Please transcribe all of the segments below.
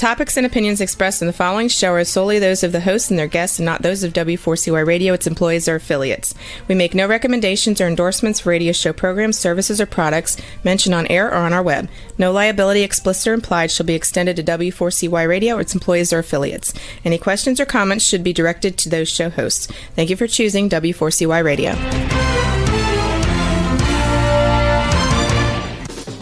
topics and opinions expressed in the following show are solely those of the hosts and their guests and not those of W4CY Radio, its employees, or affiliates. We make no recommendations or endorsements for radio show programs, services, or products mentioned on air or on our web. No liability, explicit or implied, shall be extended to W4CY Radio or its employees or affiliates. Any questions or comments should be directed to those show hosts. Thank you for choosing W4CY Radio.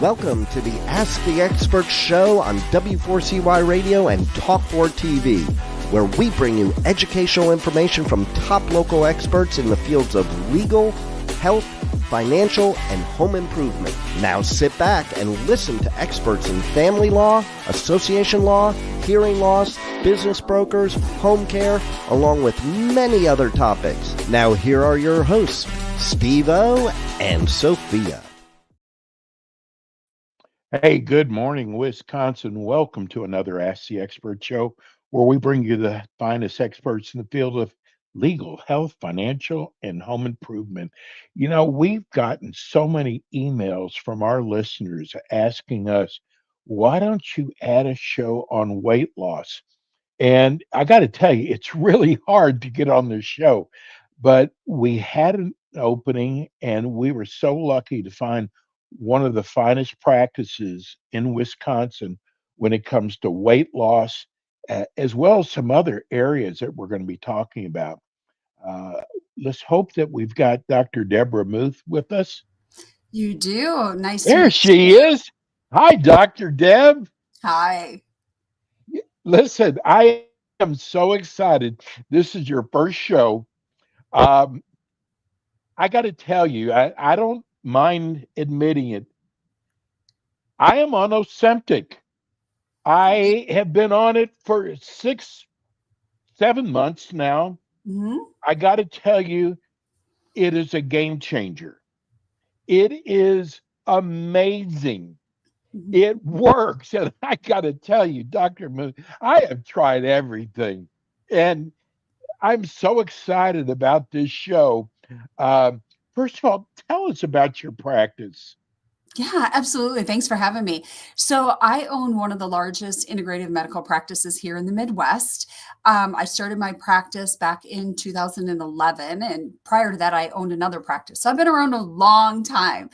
Welcome to the Ask the Expert show on W4CY Radio and Talk4 TV, where we bring you educational information from top local experts in the fields of legal, health, financial, and home improvement. Now sit back and listen to experts in family law, association law, hearing loss, business brokers, home care, along with many other topics. Now here are your hosts, Steve-O and Sophia. Hey, good morning, Wisconsin. Welcome to another Ask the Expert show, where we bring you the finest experts in the field of legal, health, financial, and home improvement. You know, we've gotten so many emails from our listeners asking us, why don't you add a show on weight loss? And I got to tell you, it's really hard to get on this show, but we had an opening and we were so lucky to find one of the finest practices in Wisconsin when it comes to weight loss, as well as some other areas that we're going to be talking about. Let's hope that we've got Dr. Deborah Muth with us. You do. Nice. There she is. Hi, Dr. Deb. Hi. Listen, I am so excited. This is your first show. I got to tell you, I don't mind admitting it. I am on Ozempic. I have been on it for 6-7 months now. Mm-hmm. I got to tell you, it is a game changer. It is amazing. Mm-hmm. It works. And I got to tell you, Dr. Moon, I have tried everything. And I'm so excited about this show. First of all, tell us about your practice. Yeah, absolutely. Thanks for having me. So I own one of the largest integrative medical practices here in the Midwest. I started my practice back in 2011. And prior to that, I owned another practice. So I've been around a long time.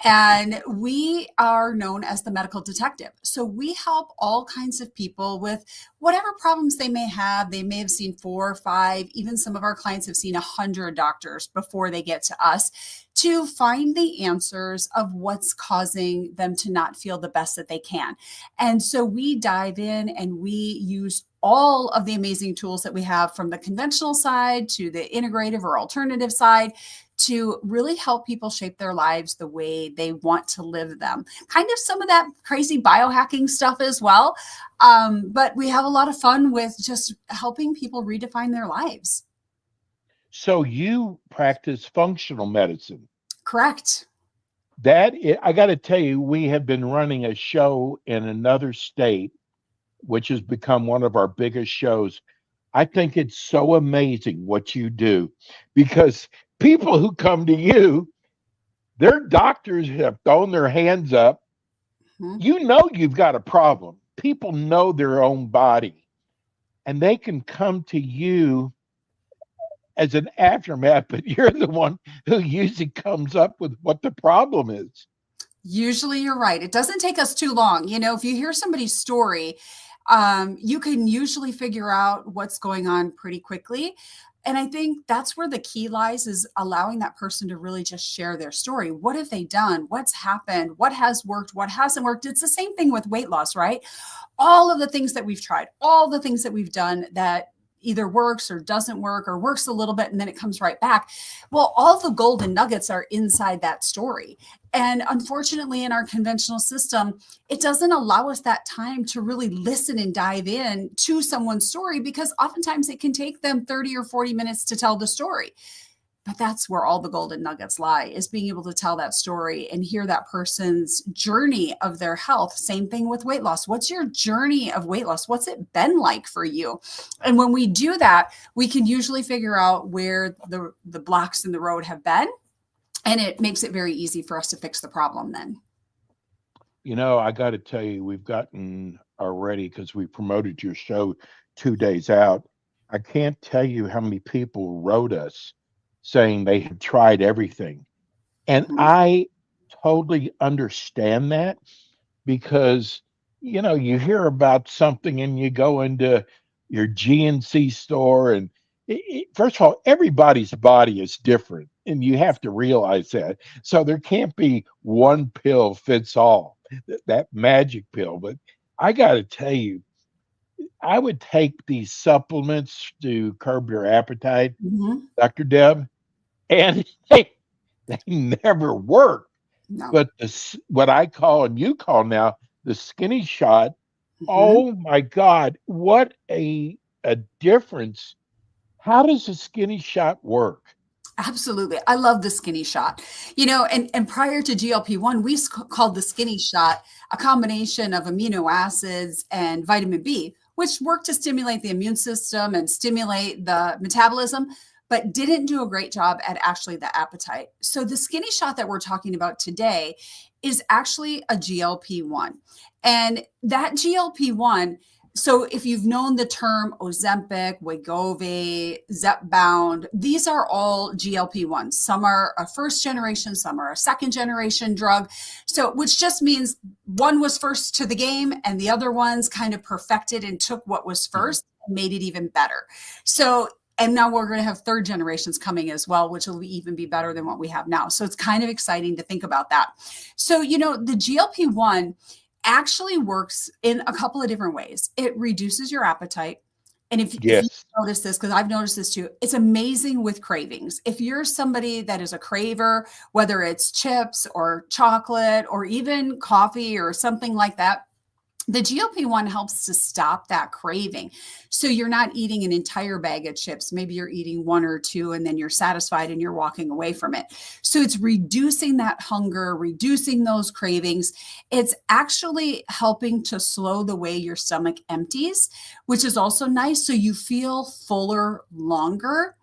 And we are known as the medical detective. So we help all kinds of people with whatever problems they may have. They may have seen 4 or 5, even some of our clients have seen 100 doctors before they get to us, to find the answers of what's causing them to not feel the best that they can. And so we dive in and we use all of the amazing tools that we have, from the conventional side to the integrative or alternative side, to really help people shape their lives the way they want to live them. Kind of some of that crazy biohacking stuff as well. But we have a lot of fun with just helping people redefine their lives. So you practice functional medicine. Correct. I got to tell you, we have been running a show in another state, which has become one of our biggest shows. I think it's so amazing what you do, because people who come to you, their doctors have thrown their hands up. Mm-hmm. You know you've got a problem. People know their own body, and they can come to you as an aftermath, but you're the one who usually comes up with what the problem is. Usually you're right. It doesn't take us too long. You know, if you hear somebody's story, you can usually figure out what's going on pretty quickly. And I think that's where the key lies, is allowing that person to really just share their story. What have they done? What's happened? What has worked? What hasn't worked? It's the same thing with weight loss, right? All of the things that we've tried, all the things that we've done that either works or doesn't work, or works a little bit and then it comes right back. Well, all the golden nuggets are inside that story. And unfortunately, in our conventional system, it doesn't allow us that time to really listen and dive in to someone's story, because oftentimes it can take them 30 or 40 minutes to tell the story. But that's where all the golden nuggets lie, is being able to tell that story and hear that person's journey of their health. Same thing with weight loss. What's your journey of weight loss? What's it been like for you? And when we do that, we can usually figure out where the blocks in the road have been. And it makes it very easy for us to fix the problem then. You know, I got to tell you, we've gotten already because we promoted your show 2 days out. I can't tell you how many people wrote us saying they have tried everything. And Mhm. I totally understand that because you hear about something and you go into your GNC store and first of all, everybody's body is different and you have to realize that. So there can't be one pill fits all, that magic pill. But I got to tell you, I would take these supplements to curb your appetite, Mhm. Dr. Deb, and they never work. No. But what I call and you call now the skinny shot, Mhm. oh my God, what a difference. How does a skinny shot work? Absolutely. I love the skinny shot. And prior to GLP-1, called the skinny shot a combination of amino acids and vitamin B, which work to stimulate the immune system and stimulate the metabolism, but didn't do a great job at actually the appetite. So the skinny shot that we're talking about today is actually a GLP-1. And that GLP-1, so if you've known the term Ozempic, Wegovy, Zepbound, these are all GLP-1s. Some are a first generation, some are a second generation drug. So which just means one was first to the game and the other ones kind of perfected and took what was Mhm. first and made it even better. So and now we're going to have third generations coming as well, which will even be better than what we have now. So it's kind of exciting to think about that. So, the GLP-1 actually works in a couple of different ways. It reduces your appetite. And if you Yes. notice this, because I've noticed this too, it's amazing with cravings. If you're somebody that is a craver, whether it's chips or chocolate or even coffee or something like that, the GLP-1 helps to stop that craving. So you're not eating an entire bag of chips. Maybe you're eating one or two and then you're satisfied and you're walking away from it. So it's reducing that hunger, reducing those cravings. It's actually helping to slow the way your stomach empties, which is also nice. So you feel fuller longer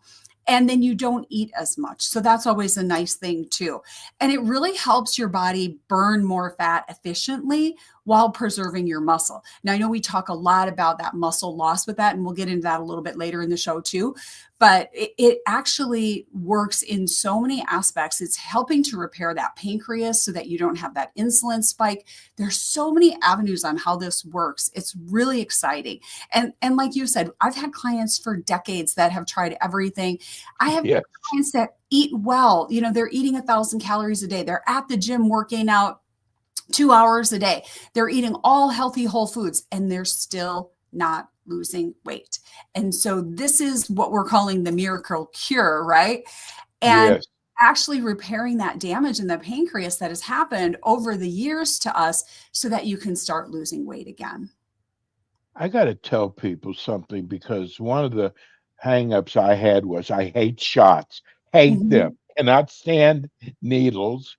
and then you don't eat as much. So that's always a nice thing too. And it really helps your body burn more fat efficiently while preserving your muscle. Now, I know we talk a lot about that muscle loss with that, and we'll get into that a little bit later in the show too. But it actually works in so many aspects. It's helping to repair that pancreas so that you don't have that insulin spike. There's so many avenues on how this works. It's really exciting. And like you said, I've had clients for decades that have tried everything. I have Yes. clients that eat well. They're eating 1,000 calories a day. They're at the gym working out 2 hours a day. They're eating all healthy whole foods and they're still not losing weight. And so this is what we're calling the miracle cure, right? And Yes. actually repairing that damage in the pancreas that has happened over the years to us so that you can start losing weight again. I got to tell people something because one of the hangups I had was I hate shots, hate them, Mhm. cannot stand needles.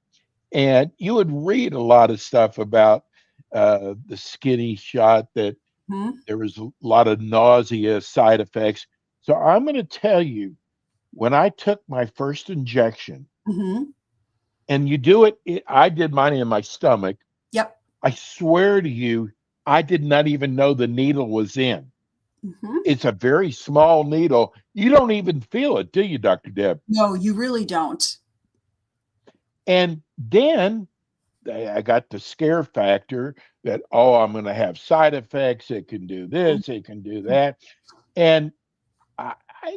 And you would read a lot of stuff about the skinny shot that Mhm. there was a lot of nausea side effects. So I'm going to tell you, when I took my first injection, Mhm. and you do I did mine in my stomach. Yep. I swear to you, I did not even know the needle was in. Mhm. It's a very small needle. You don't even feel it, do you, Dr. Deb? No, you really don't. And then I got the scare factor that, oh, I'm going to have side effects. It can do this, it can do that. And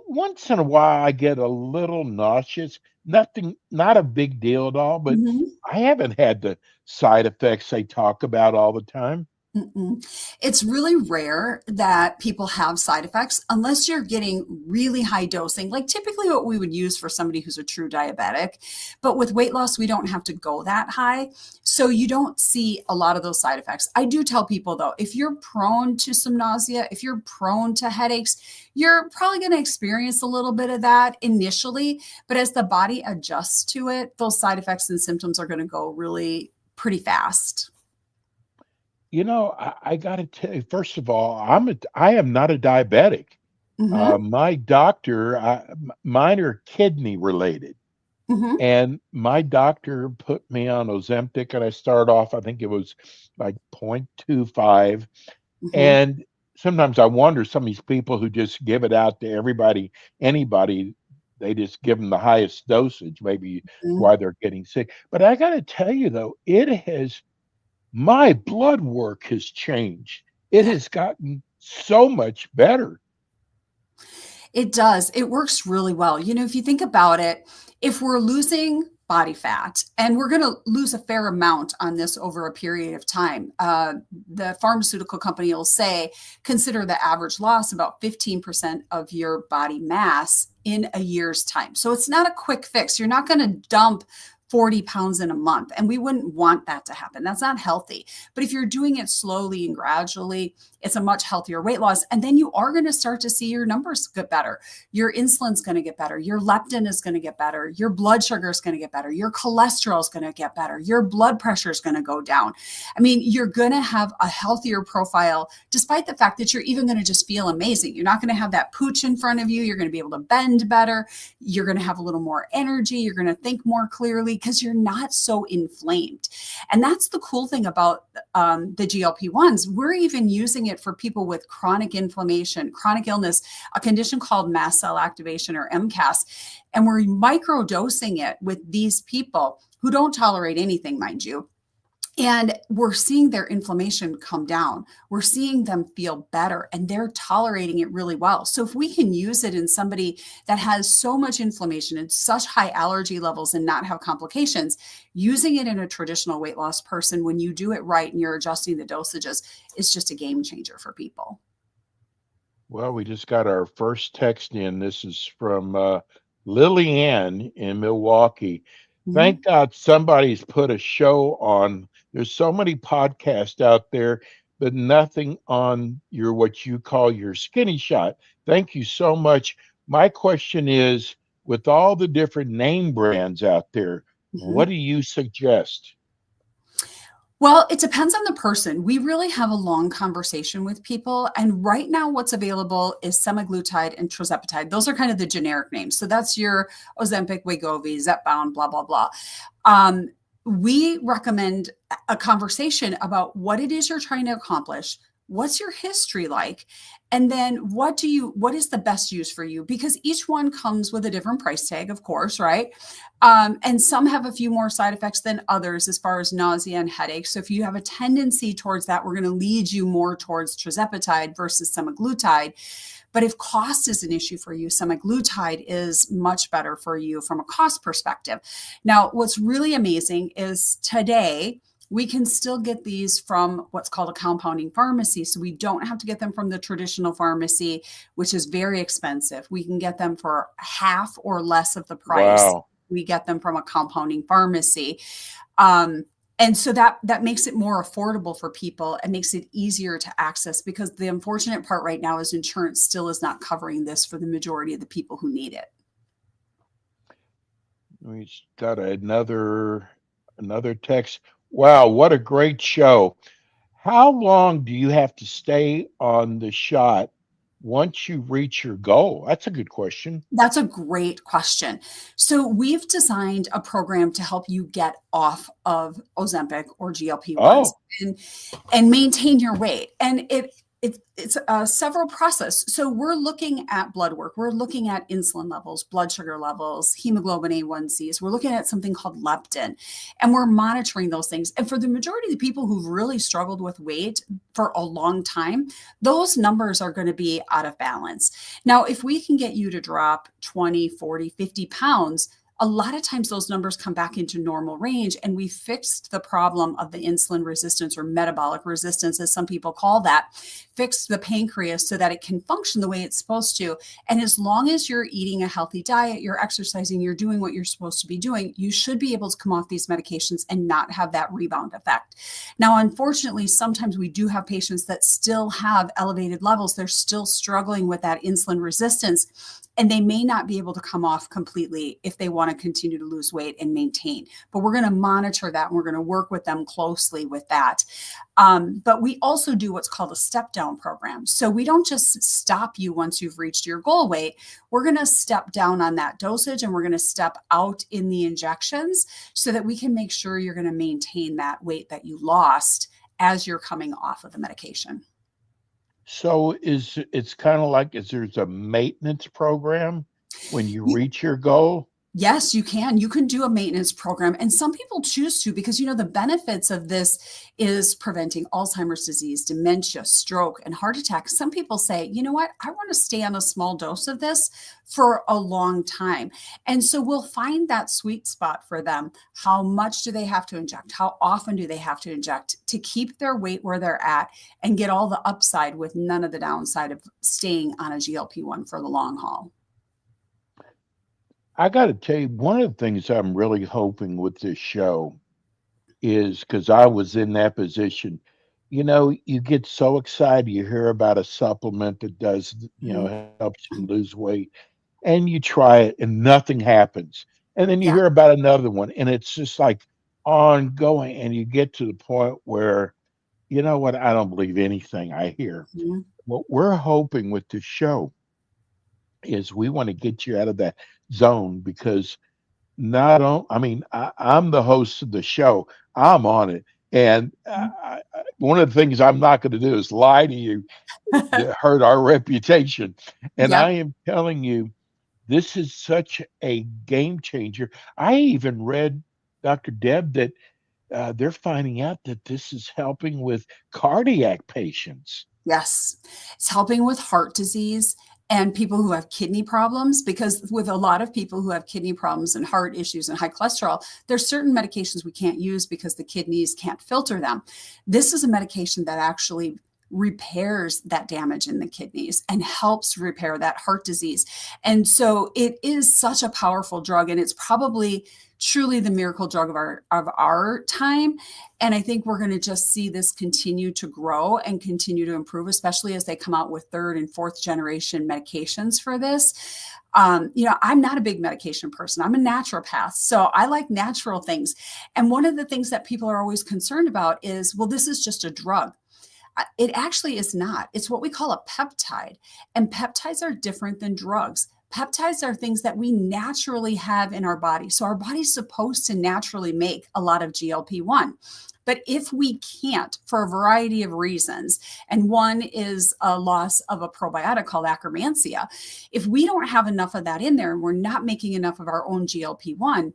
once in a while, I get a little nauseous. Nothing, not a big deal at all, but Mhm. I haven't had the side effects they talk about all the time. Mm-mm. It's really rare that people have side effects unless you're getting really high dosing, like typically what we would use for somebody who's a true diabetic. But with weight loss, we don't have to go that high. So you don't see a lot of those side effects. I do tell people though, if you're prone to some nausea, if you're prone to headaches, you're probably going to experience a little bit of that initially. But as the body adjusts to it, those side effects and symptoms are going to go really pretty fast. I got to tell you, first of all, I am not a diabetic. Hmm. My doctor, mine are kidney related. Hmm. And my doctor put me on Ozempic, and I started off, I think it was like 0.25. Mhm. And sometimes I wonder some of these people who just give it out to everybody, anybody, they just give them the highest dosage. Maybe Mhm. why they're getting sick. But I got to tell you though, my blood work has changed. It Yeah. has gotten so much better. It does. It works really well. If you think about it, if we're losing body fat, and we're going to lose a fair amount on this over a period of time, the pharmaceutical company will say, consider the average loss about 15% of your body mass in a year's time. So it's not a quick fix. You're not going to dump 40 pounds in a month. And we wouldn't want that to happen. That's not healthy. But if you're doing it slowly and gradually, it's a much healthier weight loss. And then you are going to start to see your numbers get better. Your insulin's going to get better. Your leptin is going to get better. Your blood sugar is going to get better. Your cholesterol is going to get better. Your blood pressure is going to go down. I mean, you're going to have a healthier profile, despite the fact that you're even going to just feel amazing. You're not going to have that pooch in front of you. You're going to be able to bend better. You're going to have a little more energy. You're going to think more clearly because you're not so inflamed. And that's the cool thing about the GLP-1s. We're even using it for people with chronic inflammation, chronic illness, a condition called mast cell activation or MCAS. And we're microdosing it with these people who don't tolerate anything, mind you. And we're seeing their inflammation come down. We're seeing them feel better and they're tolerating it really well. So if we can use it in somebody that has so much inflammation and such high allergy levels and not have complications, using it in a traditional weight loss person, when you do it right and you're adjusting the dosages, is just a game changer for people. Well, we just got our first text in. This is from Lily Ann in Milwaukee. Mhm. Thank God somebody's put a show on. There's so many podcasts out there, but nothing on your what you call your skinny shot. Thank you so much. My question is, with all the different name brands out there, what Mhm. do you suggest? Well, it depends on the person. We really have a long conversation with people. And right now, what's available is semaglutide and tirzepatide. Those are kind of the generic names. So that's your Ozempic, Wegovy, Zepbound, blah, blah, blah. Um, we recommend a conversation about what it is you're trying to accomplish. What's your history like? And then what is the best use for you? Because each one comes with a different price tag, of course, right? And some have a few more side effects than others as far as nausea and headache. So if you have a tendency towards that, we're going to lead you more towards tirzepatide versus semaglutide. But if cost is an issue for you, semaglutide is much better for you from a cost perspective. Now, what's really amazing is today, we can still get these from what's called a compounding pharmacy. So we don't have to get them from the traditional pharmacy, which is very expensive. We can get them for half or less of the price. Wow. We get them from a compounding pharmacy. And so that makes it more affordable for people and makes it easier to access, because the unfortunate part right now is insurance still is not covering this for the majority of the people who need it. We got another text. Wow, what a great show. How long do you have to stay on the shot once you reach your goal? That's a good question. That's a great question. So we've designed a program to help you get off of Ozempic or GLP-1s Oh, and maintain your weight. And it's a several process. So we're looking at blood work. We're looking at insulin levels, blood sugar levels, hemoglobin A1Cs. We're looking at something called leptin, and we're monitoring those things. And for the majority of the people who've really struggled with weight for a long time, those numbers are going to be out of balance. Now, if we can get you to drop 20, 40, 50 pounds, a lot of times those numbers come back into normal range, and we fixed the problem of the insulin resistance, or metabolic resistance, as some people call that, fixed the pancreas so that it can function the way it's supposed to. And as long as you're eating a healthy diet, you're exercising, you're doing what you're supposed to be doing, you should be able to come off these medications and not have that rebound effect. Now, unfortunately, sometimes we do have patients that still have elevated levels. They're still struggling with that insulin resistance, and they may not be able to come off completely if they want to continue to lose weight and maintain. But we're going to monitor that, and we're going to work with them closely with that. But we also do what's called a step down program. So we don't just stop you once you've reached your goal weight. We're going to step down on that dosage, and we're going to step out in the injections so that we can make sure you're going to maintain that weight that you lost as you're coming off of the medication. So it's kind of like is there's a maintenance program when you reach your goal? Yes, you can. You can do a maintenance program. And some people choose to because, the benefits of this is preventing Alzheimer's disease, dementia, stroke, and heart attack. Some people say, you know what? I want to stay on a small dose of this for a long time. And so we'll find that sweet spot for them. How much do they have to inject? How often do they have to inject to keep their weight where they're at and get all the upside with none of the downside of staying on a GLP-1 for the long haul? I got to tell you, one of the things I'm really hoping with this show is because I was in that position. You get so excited, you hear about a supplement that does, Mhm. helps you lose weight, and you try it and nothing happens. And then you Yeah. hear about another one, and it's just like ongoing. And you get to the point where, you know what, I don't believe anything I hear. Mhm. What we're hoping with this show is we want to get you out of that zone because not on I mean, I'm the host of the show. I'm on it, and one of the things I'm not gonna do is lie to you to hurt our reputation, and Yep. I am telling you, this is such a game changer. I even read, Dr. Deb, that, they're finding out that this is helping with cardiac patients. Yes. It's helping with heart disease and people who have kidney problems because with a lot of people who have kidney problems and heart issues and high cholesterol, there's certain medications we can't use because the kidneys can't filter them. This is a medication that actually repairs that damage in the kidneys and helps repair that heart disease. And so it is such a powerful drug and it's probably truly the miracle drug of our time. And I think we're going to just see this continue to grow and continue to improve, especially as they come out with third and fourth generation medications for this. I'm not a big medication person. I'm a naturopath. So I like natural things. And one of the things that people are always concerned about is, well, this is just a drug. It actually is not. It's what we call a peptide. And peptides are different than drugs. Peptides are things that we naturally have in our body. So our body's supposed to naturally make a lot of GLP-1. But if we can't, for a variety of reasons, and one is a loss of a probiotic called Akkermansia, if we don't have enough of that in there and we're not making enough of our own GLP-1,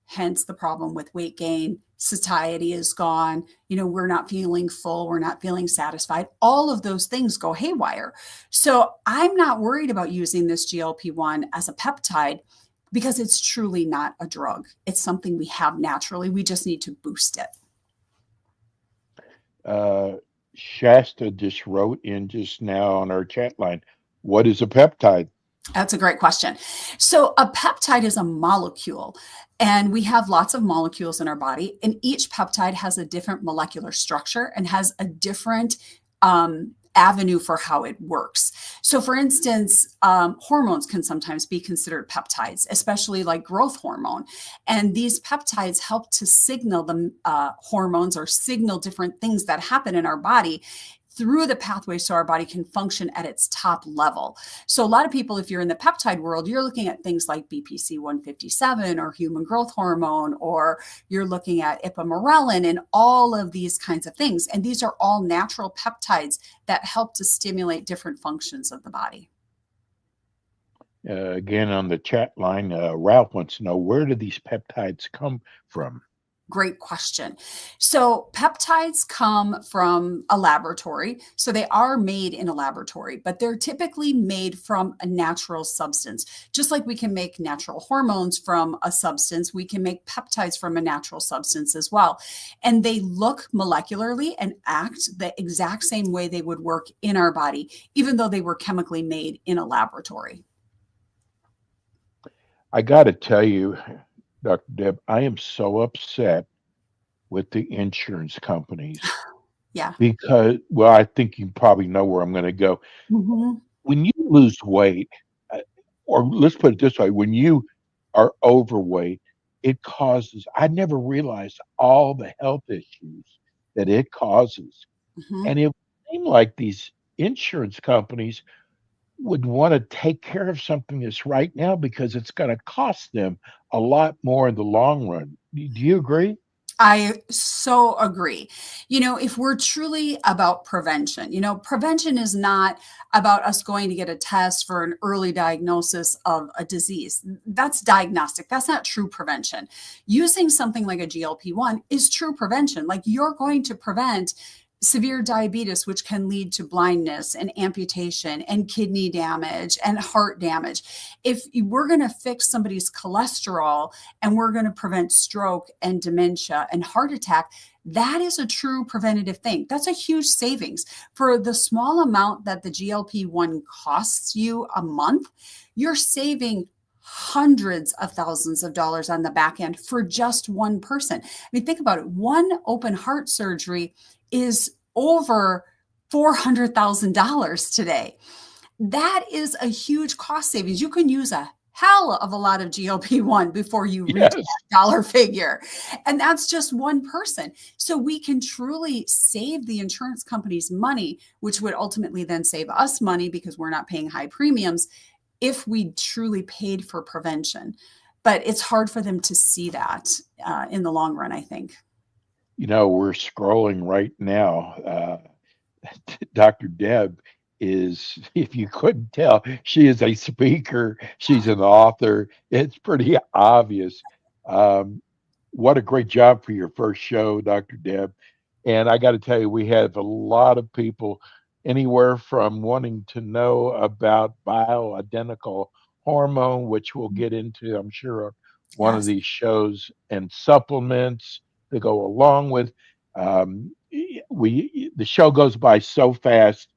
hence the problem with weight gain, satiety is gone, we're not feeling full, we're not feeling satisfied. All of those things go haywire. So I'm not worried about using this GLP-1 as a peptide because it's truly not a drug. It's something we have naturally. We just need to boost it. Uh, Shasta just wrote in just now on our chat line, "What is a peptide?" That's a great question. So, a peptide is a molecule, and we have lots of molecules in our body, and each peptide has a different molecular structure and has a different avenue for how it works. So, for instance, hormones can sometimes be considered peptides, especially like growth hormone. And these peptides help to signal the hormones or signal different things that happen in our body through the pathway so our body can function at its top level. So a lot of people, if you're in the peptide world, you're looking at things like BPC 157 or human growth hormone, or you're looking at ipamorelin and all of these kinds of things. And these are all natural peptides that help to stimulate different functions of the body. Again, on the chat line, Ralph wants to know, where do these peptides come from? Great question. So peptides come from a laboratory. So they are made in a laboratory, but they're typically made from a natural substance. Just like we can make natural hormones from a substance, we can make peptides from a natural substance as well. And they look molecularly and act the exact same way they would work in our body, even though they were chemically made in a laboratory. I got to tell you, Dr. Deb, I am so upset with the insurance companies Yeah. because, well, I think you probably know where I'm going to go. Mhm. When you lose weight, uh, or let's put it this way, when you are overweight, it causes, I never realized all the health issues that it causes. Mhm. And it seemed like these insurance companies would want to take care of something that's right now because it's going to cost them a lot more in the long run. Do you agree? I so agree. If we're truly about prevention, prevention is not about us going to get a test for an early diagnosis of a disease. That's diagnostic. That's not true prevention. Using something like a GLP-1 is true prevention. Like, you're going to prevent severe diabetes, which can lead to blindness and amputation and kidney damage and heart damage. If we're going to fix somebody's cholesterol and we're going to prevent stroke and dementia and heart attack, that is a true preventative thing. That's a huge savings. For the small amount that the GLP-1 costs you a month, you're saving hundreds of thousands of dollars on the back end for just one person. I mean, think about it. One open heart surgery is over $400,000 today. That is a huge cost savings. You can use a hell of a lot of GLP-1 before you reach that dollar figure. And that's just one person. So we can truly save the insurance companies money, which would ultimately then save us money because we're not paying high premiums if we truly paid for prevention. But it's hard for them to see that in the long run, I think. We're scrolling right now. Dr. Deb is, if you couldn't tell, she is a speaker. She's an author. It's pretty obvious. What a great job for your first show, Dr. Deb. And I got to tell you, we have a lot of people anywhere from wanting to know about bioidentical hormone, which we'll get into, I'm sure, on one of these shows, and supplements to go along with. The show goes by so fast,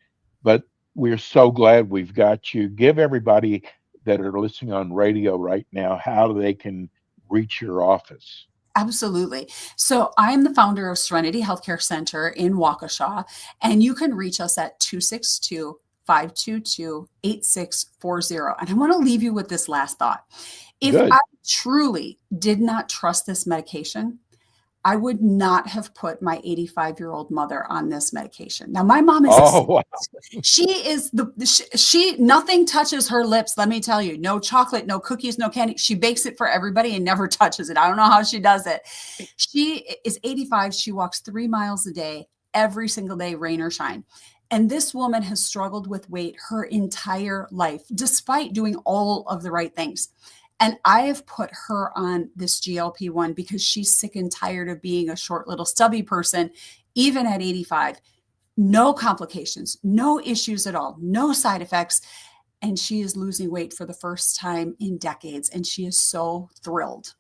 but we're so glad we've got you. Give everybody that are listening on radio right now how they can reach your office. Absolutely. So I'm the founder of Serenity Healthcare Center in Waukesha, and you can reach us at 262-522-8640. And I want to leave you with this last thought. If I truly did not trust this medication, I would not have put my 85-year-old mother on this medication. Now, my mom is, she nothing touches her lips. Let me tell you, no chocolate, no cookies, no candy. She bakes it for everybody and never touches it. I don't know how she does it. She is 85. She walks 3 miles a day, every single day, rain or shine. And this woman has struggled with weight her entire life, despite doing all of the right things. And I have put her on this GLP-1 because she's sick and tired of being a short, little stubby person, even at 85. No complications, no issues at all, no side effects. And she is losing weight for the first time in decades. And she is so thrilled.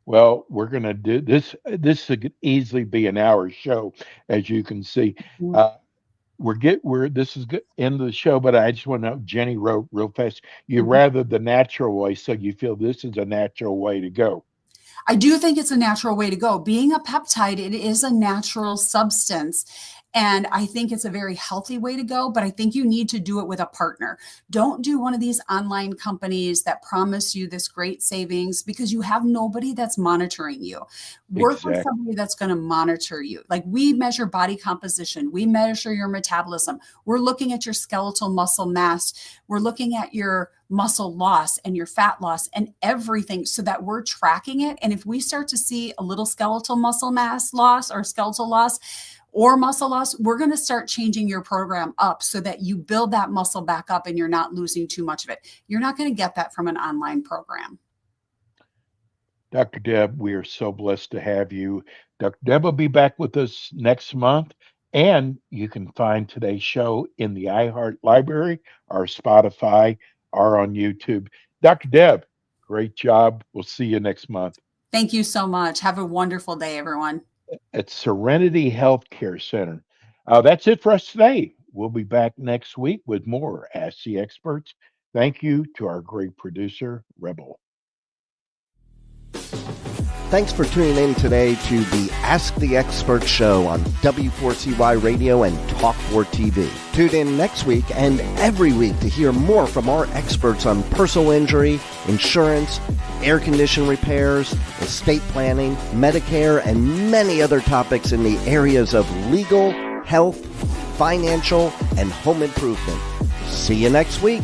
Well, we're going to do this. This could easily be an hour show, as you can see. This is good end of the show, but I just want to know, Jenny wrote real fast, you rather the natural way, so you feel this is a natural way to go. I do think it's a natural way to go. Being a peptide, it is a natural substance. And I think it's a very healthy way to go, but I think you need to do it with a partner. Don't do one of these online companies that promise you this great savings because you have nobody that's monitoring you. Work with somebody that's going to monitor you. Like, we measure body composition. We measure your metabolism. We're looking at your skeletal muscle mass. We're looking at your muscle loss and your fat loss and everything so that we're tracking it. And if we start to see a little skeletal muscle mass loss or skeletal loss, or muscle loss, we're going to start changing your program up so that you build that muscle back up and you're not losing too much of it. You're not going to get that from an online program. Dr. Deb, we are so blessed to have you. Dr. Deb will be back with us next month, and you can find today's show in the iHeart Library or Spotify or on YouTube. Dr. Deb, great job. We'll see you next month. Thank you so much. Have a wonderful day, everyone. At Serenity Healthcare Center. That's it for us today. We'll be back next week with more Ask the Experts. Thank you to our great producer, Rebel. Thanks for tuning in today to the Ask the Expert show on W4CY Radio and Talk4 TV. Tune in next week and every week to hear more from our experts on personal injury, insurance, air condition repairs, estate planning, Medicare, and many other topics in the areas of legal, health, financial, and home improvement. See you next week.